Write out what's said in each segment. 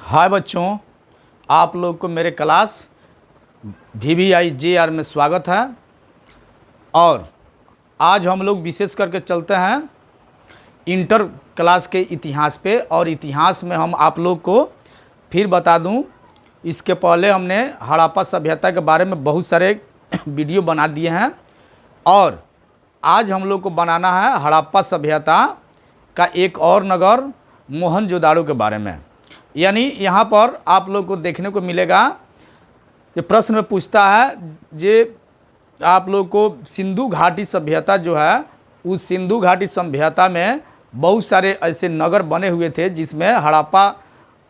हाय बच्चों, आप लोग को मेरे क्लास VVIJR में स्वागत है। और आज हम लोग विशेष करके चलते हैं इंटर क्लास के इतिहास पे। और इतिहास में हम आप लोग को फिर बता दूं, इसके पहले हमने हड़प्पा सभ्यता के बारे में बहुत सारे वीडियो बना दिए हैं और आज हम लोग को बनाना है हड़प्पा सभ्यता का एक और नगर मोहनजोदाड़ो के बारे में। यानी यहाँ पर आप लोग को देखने को मिलेगा, ये प्रश्न में पूछता है जे आप लोग को सिंधु घाटी सभ्यता जो है, उस सिंधु घाटी सभ्यता में बहुत सारे ऐसे नगर बने हुए थे जिसमें हड़प्पा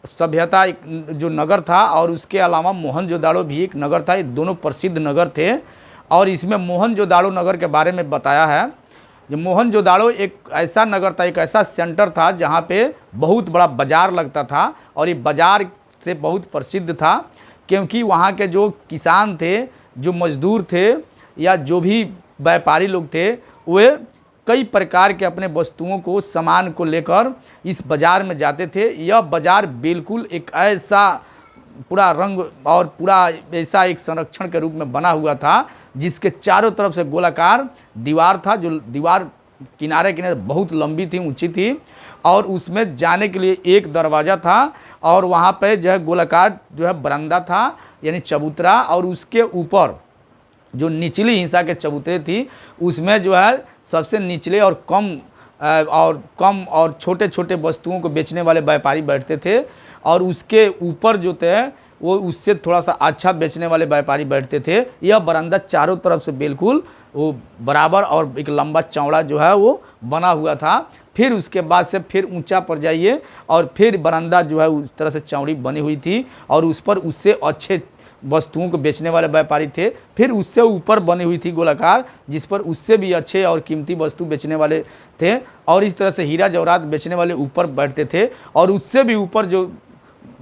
सभ्यता एक जो नगर था और उसके अलावा मोहनजोदाड़ो भी एक नगर था। ये दोनों प्रसिद्ध नगर थे और इसमें मोहनजोदाड़ो नगर के बारे में बताया है। ये मोहनजोदाड़ो एक ऐसा नगर था, एक ऐसा सेंटर था जहाँ पे बहुत बड़ा बाज़ार लगता था और ये बाज़ार से बहुत प्रसिद्ध था क्योंकि वहाँ के जो किसान थे, जो मजदूर थे या जो भी व्यापारी लोग थे, वे कई प्रकार के अपने वस्तुओं को, सामान को लेकर इस बाज़ार में जाते थे। यह बाज़ार बिल्कुल एक ऐसा पूरा रंग और पूरा ऐसा एक संरक्षण के रूप में बना हुआ था जिसके चारों तरफ से गोलाकार दीवार था, जो दीवार किनारे किनारे बहुत लंबी थी, ऊंची थी और उसमें जाने के लिए एक दरवाज़ा था और वहाँ पे जो है गोलाकार जो है बरामदा था यानी चबूतरा, और उसके ऊपर जो निचली हिस्सा के चबूतरे थी उसमें जो है सबसे निचले और कम और छोटे छोटे वस्तुओं को बेचने वाले व्यापारी बैठते थे और उसके ऊपर जो थे वो उससे थोड़ा सा अच्छा बेचने वाले व्यापारी बैठते थे। यह बरामदा चारों तरफ से बिल्कुल वो बराबर और एक लंबा चौड़ा जो है वो बना हुआ था। फिर उसके बाद से फिर ऊंचा पर जाइए और फिर बरामदा जो है उस तरह से चौड़ी बनी हुई थी और उस पर उससे अच्छे वस्तुओं को बेचने वाले व्यापारी थे। फिर उससे ऊपर बनी हुई थी गोलाकार, जिस पर उससे भी अच्छे और कीमती वस्तु बेचने वाले थे और इस तरह से हीरा जवाहरात बेचने वाले ऊपर बैठते थे। और उससे भी ऊपर जो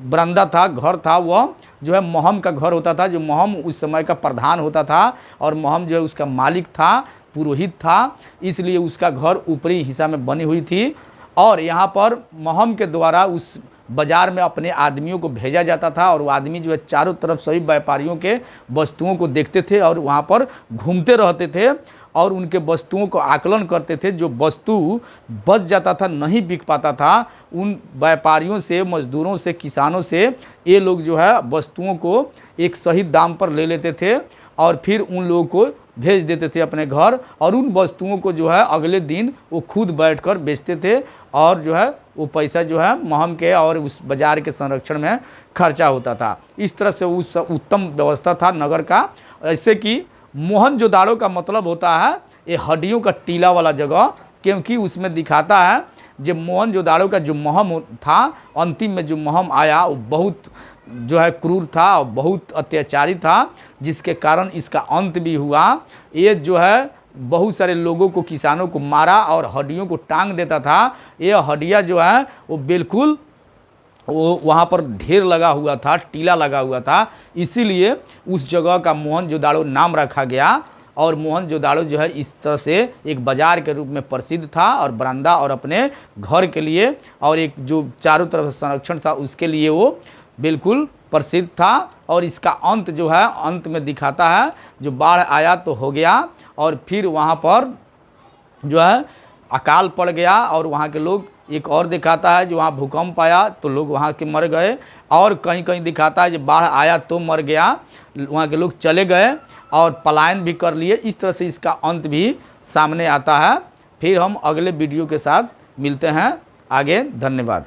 बरामदा था, घर था, वह जो है महम का घर होता था, जो महम उस समय का प्रधान होता था और महम जो है उसका मालिक था, पुरोहित था, इसलिए उसका घर ऊपरी हिस्सा में बनी हुई थी। और यहाँ पर महम के द्वारा उस बाज़ार में अपने आदमियों को भेजा जाता था और वो आदमी जो है चारों तरफ सभी व्यापारियों के वस्तुओं को देखते थे और वहाँ पर घूमते रहते थे और उनके वस्तुओं को आकलन करते थे। जो वस्तु बच जाता था, नहीं बिक पाता था, उन व्यापारियों से, मजदूरों से, किसानों से ये लोग जो है वस्तुओं को एक सही दाम पर ले लेते थे और फिर उन लोगों को भेज देते थे अपने घर और उन वस्तुओं को जो है अगले दिन वो खुद बैठकर बेचते थे और जो है वो पैसा जो है महम के और उस बाज़ार के संरक्षण में खर्चा होता था। इस तरह से उस उत्तम व्यवस्था था नगर का। ऐसे कि मोहनजोदाड़ो का मतलब होता है ये हड्डियों का टीला वाला जगह, क्योंकि उसमें दिखाता है जो मोहनजोदाड़ो का जो महम था, अंतिम में जो महम आया वो बहुत जो है क्रूर था और बहुत अत्याचारी था, जिसके कारण इसका अंत भी हुआ। ये जो है बहुत सारे लोगों को, किसानों को मारा और हड्डियों को टांग देता था। ये हड्डियाँ जो है वो बिल्कुल वो वहाँ पर ढेर लगा हुआ था, टीला लगा हुआ था, इसीलिए उस जगह का मोहनजोदाड़ो नाम रखा गया। और मोहनजोदाड़ो जो है इस तरह से एक बाज़ार के रूप में प्रसिद्ध था और बरामदा और अपने घर के लिए और एक जो चारों तरफ संरक्षण था उसके लिए वो बिल्कुल प्रसिद्ध था। और इसका अंत जो है अंत में दिखाता है, जो बाढ़ आया तो हो गया और फिर वहाँ पर जो है अकाल पड़ गया और वहाँ के लोग, एक और दिखाता है जो वहाँ भूकंप आया तो लोग वहाँ के मर गए, और कहीं कहीं दिखाता है जो बाढ़ आया तो मर गया, वहाँ के लोग चले गए और पलायन भी कर लिए। इस तरह से इसका अंत भी सामने आता है। फिर हम अगले वीडियो के साथ मिलते हैं आगे। धन्यवाद।